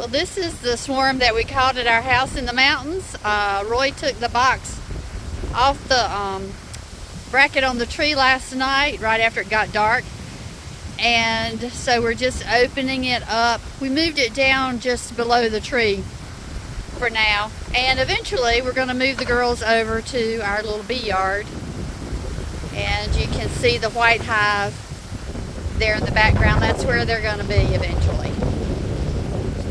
Well, this is the swarm that we caught at our house in the mountains. Roy took the box off the bracket on the tree last night right after it got dark, and so we're just opening it up. We moved it down just below the tree for now, and eventually we're going to move the girls over to our little bee yard, and you can see the white hive there in the background. That's where they're going to be eventually.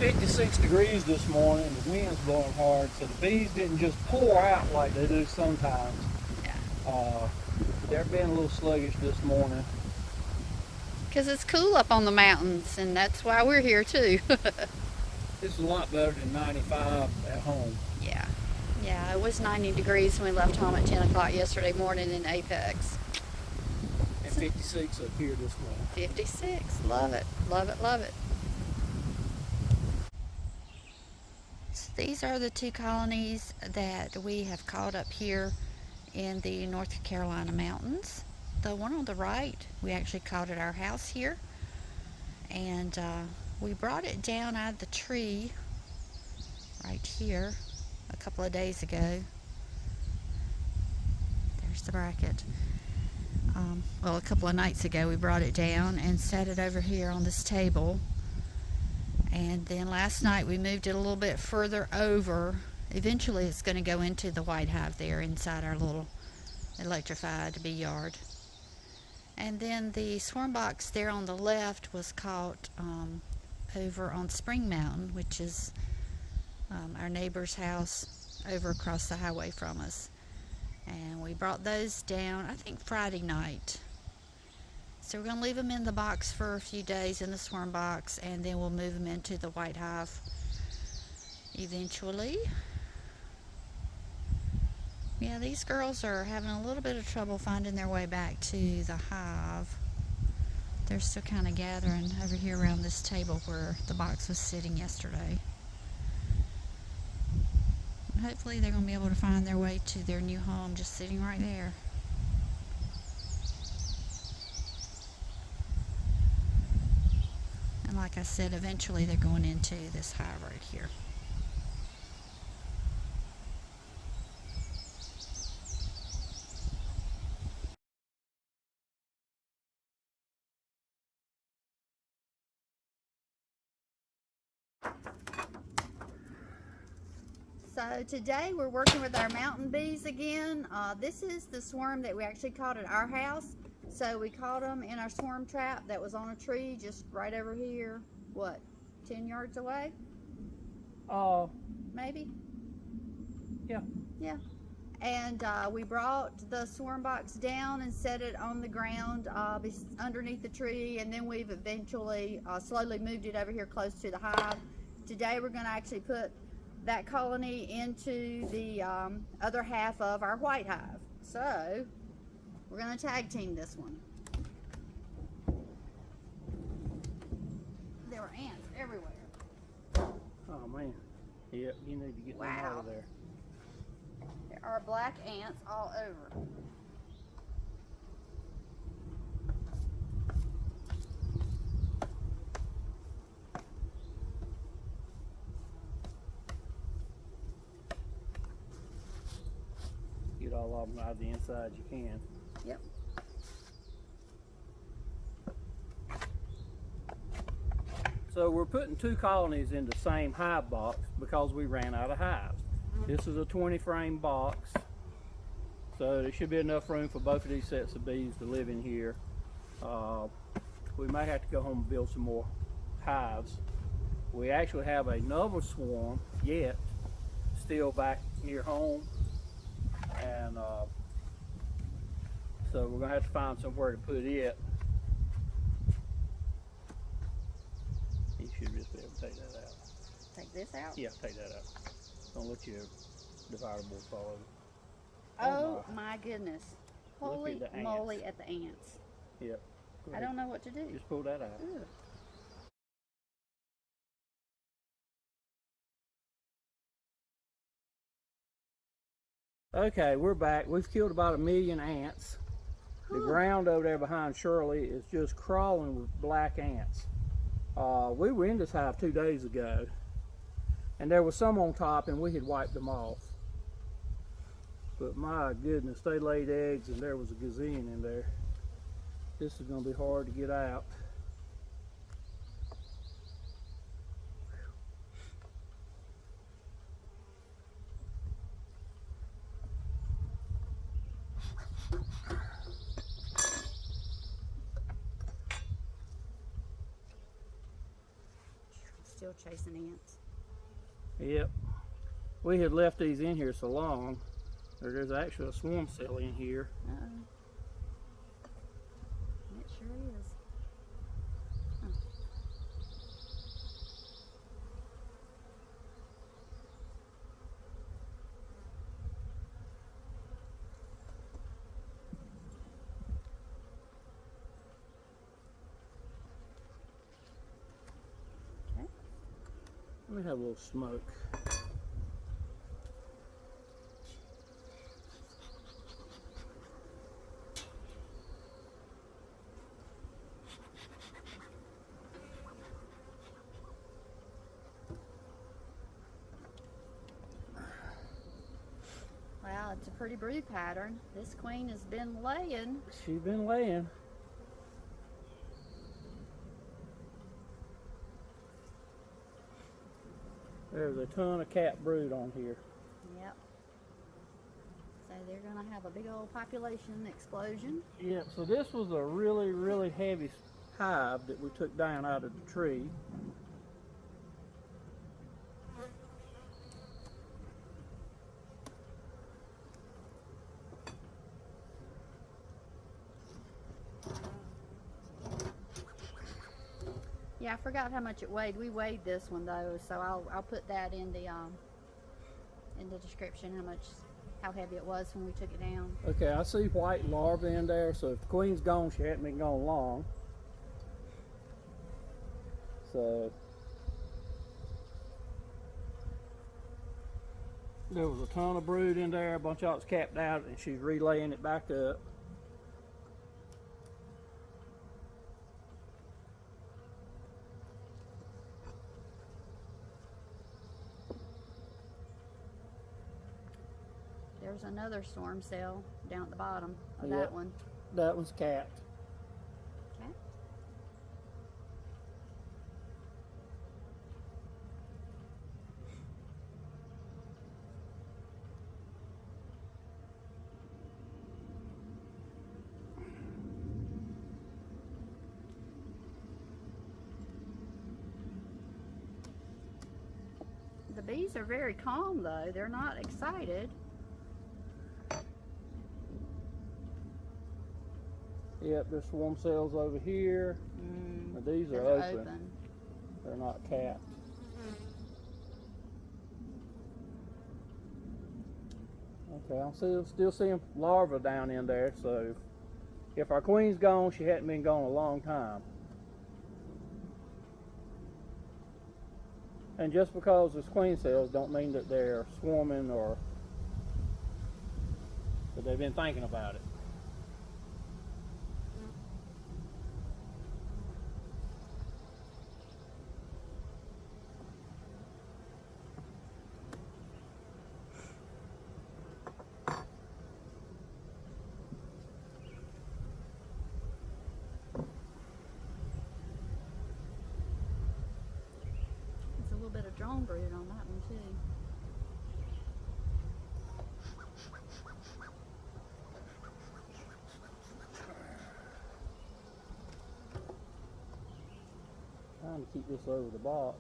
56 degrees this morning, the wind's blowing hard, so the bees didn't just pour out like they do sometimes. Yeah. They're being a little sluggish this morning. Because it's cool up on the mountains, and that's why we're here too. It's a lot better than 95 at home. Yeah. Yeah, it was 90 degrees when we left home at 10 o'clock yesterday morning in Apex. And 56 up here this morning. 56. Love it. Love it. Love it. These are the two colonies that we have caught up here in the North Carolina mountains. The one on the right, we actually caught at our house here. And we brought it down out of the tree right here a couple of days ago. There's the bracket. Well, a couple of nights ago we brought it down and set it over here on this table. And then last night we moved it a little bit further over. Eventually it's going to go into the white hive there inside our little electrified bee yard. And then the swarm box there on the left was caught over on Spring Mountain, which is our neighbor's house over across the highway from us. And we brought those down, I think Friday night. So we're going to leave them in the box for a few days in the swarm box, and then we'll move them into the white hive eventually. Yeah, these girls are having a little bit of trouble finding their way back to the hive. They're still kind of gathering over here around this table where the box was sitting yesterday. And hopefully they're going to be able to find their way to their new home just sitting right there. And like I said, eventually they're going into this hive right here. So today we're working with our mountain bees again. This is the swarm that we actually caught at our house. So we caught them in our swarm trap that was on a tree just right over here, what, 10 yards away? Maybe? Yeah. Yeah. And we brought the swarm box down and set it on the ground underneath the tree, and then we've eventually slowly moved it over here close to the hive. Today we're going to actually put that colony into the other half of our white hive. So we're going to tag team this one. There were ants everywhere. Oh man. Yep, you need to get them out of there. There are black ants all over. Get all of them out of the inside you can. Yep. So we're putting two colonies in the same hive box because we ran out of hives. This is a 20 frame box, so there should be enough room for both of these sets of bees to live in here. We may have to go home and build some more hives. We actually have another swarm yet still back near home, and so we're going to have to find somewhere to put it. You should just be able to take that out. Take this out? Yeah, take that out. Don't let your divider board fall over. Oh my goodness. Holy at moly at the ants. Yep. I don't know what to do. Just pull that out. Ugh. Okay, we're back. We've killed about 1 million ants. The ground over there behind Shirley is just crawling with black ants. We were in this hive 2 days ago, And there was some on top and we had wiped them off. But my goodness, they laid eggs and there was a gazillion in there. This is gonna be hard to get out. Still chasing ants. Yep. We had left these in here so long. There's actually a swarm cell in here. Uh-oh. It sure is. Huh. Okay. Let me have a little smoke. Well, it's a pretty brood pattern. This queen has been laying. She's been laying. There's a ton of cat brood on here. Yep. So they're gonna have a big old population explosion. Yep, so this was a really, really heavy hive that we took down out of the tree. Yeah, I forgot how much it weighed. We weighed this one though, so I'll put that in the description how heavy it was when we took it down. Okay, I see white larvae in there, so if the queen's gone, she hadn't been gone long. So there was a ton of brood in there, a bunch of it's capped out, and she's relaying it back up. There's another storm cell down at the bottom of Yep. that one. That one's capped. Okay. The bees are very calm though. They're not excited. Yep, there's swarm cells over here. Now these are Those open. They're not capped. Okay, I'm still seeing larvae down in there, so if our queen's gone, she hadn't been gone a long time. And just because it's queen cells don't mean that they're swarming or that they've been thinking about it. There's a little bit of drone brood on that one too. Trying to keep this over the box.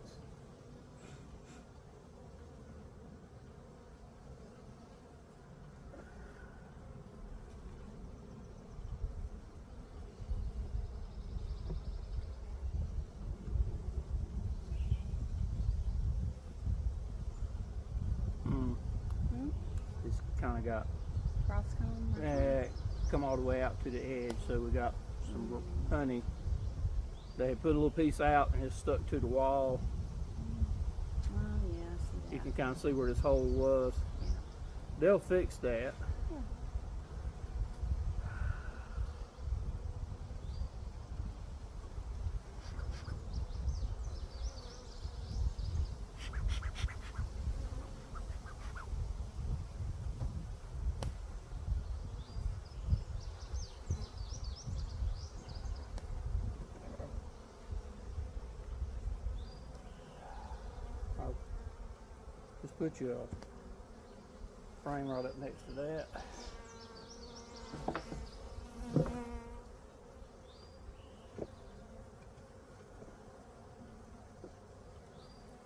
It's kind of got Cross comb. come all the way out to the edge, so we got some honey. They had put a little piece out and it's stuck to the wall. Oh yeah, I see that. You can kind of see where this hole was. Yeah. They'll fix that. Yeah. put you a frame right up next to that.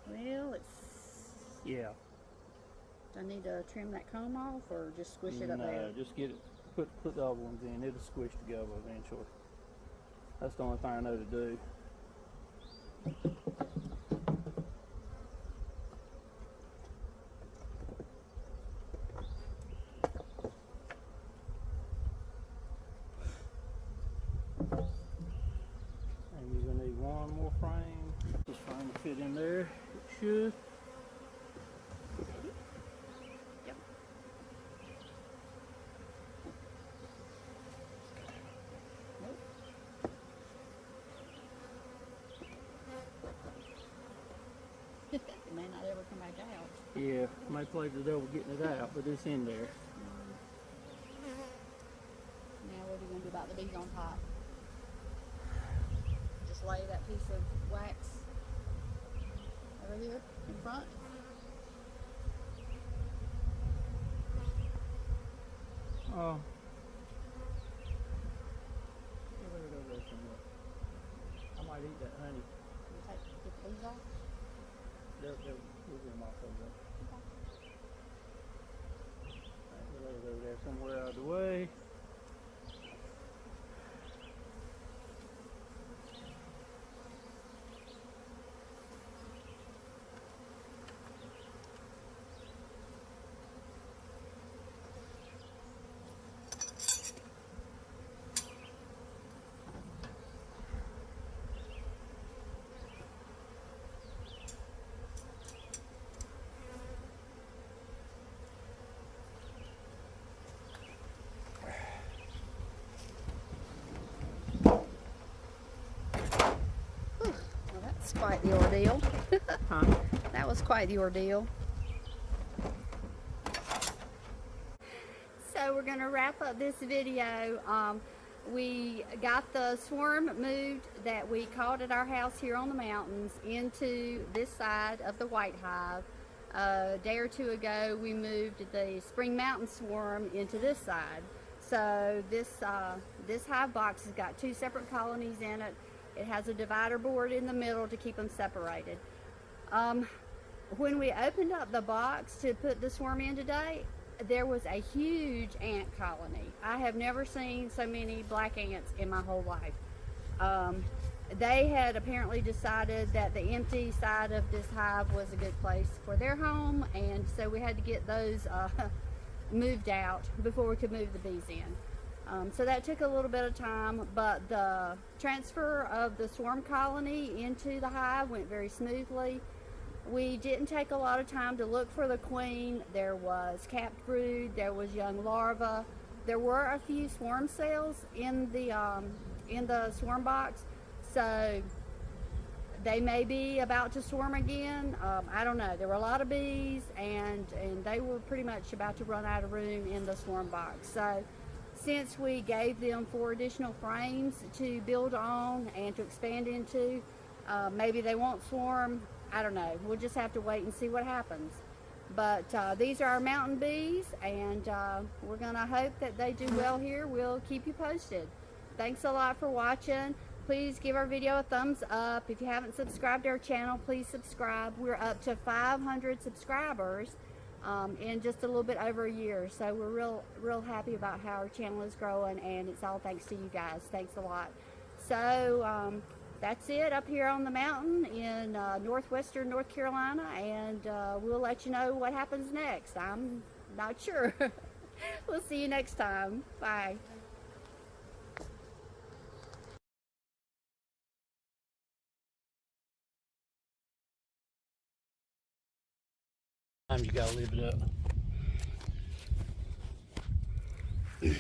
Well, Yeah. do I need to trim that comb off or just squish it up there? No, just get it, put the other ones in. It'll squish together eventually. That's the only thing I know to do. And you're gonna need one more frame. This frame will fit in there. It should. Yep. Nope. It may not ever come back out. Yeah, may play the devil getting it out, but it's in there. Now what are you going to do about the bees on top? Just lay that piece of wax over here in front. Oh. Get it over there somewhere. I might eat that honey. Get the bees off. We'll get them off over there. Right, we'll let it over there somewhere out of the way. Well, that's quite the ordeal. Huh? That was quite the ordeal. So we're going to wrap up this video. We got the swarm moved that we caught at our house here on the mountains into this side of the white hive. A day or two ago we moved the spring mountain swarm into this side. So this hive box has got two separate colonies in it. It has a divider board in the middle to keep them separated. When we opened up the box to put the swarm in today, there was a huge ant colony. I have never seen so many black ants in my whole life. They had apparently decided that the empty side of this hive was a good place for their home, and so we had to get those moved out before we could move the bees in. So that took a little bit of time, but the transfer of the swarm colony into the hive went very smoothly. We didn't take a lot of time to look for the queen. There was capped brood, there was young larvae. There were a few swarm cells in the swarm box, so they may be about to swarm again. I don't know. There were a lot of bees, and they were pretty much about to run out of room in the swarm box. So since we gave them 4 additional frames to build on and to expand into, maybe they won't swarm. I don't know. We'll just have to wait and see what happens. But these are our mountain bees, and we're going to hope that they do well here. We'll keep you posted. Thanks a lot for watching. Please give our video a thumbs up. If you haven't subscribed to our channel, please subscribe. We're up to 500 subscribers in just a little bit over a year. So we're real happy about how our channel is growing, and it's all thanks to you guys. Thanks a lot. So that's it up here on the mountain in northwestern North Carolina, and we'll let you know what happens next. I'm not sure. We'll see you next time. Bye. You gotta live it up.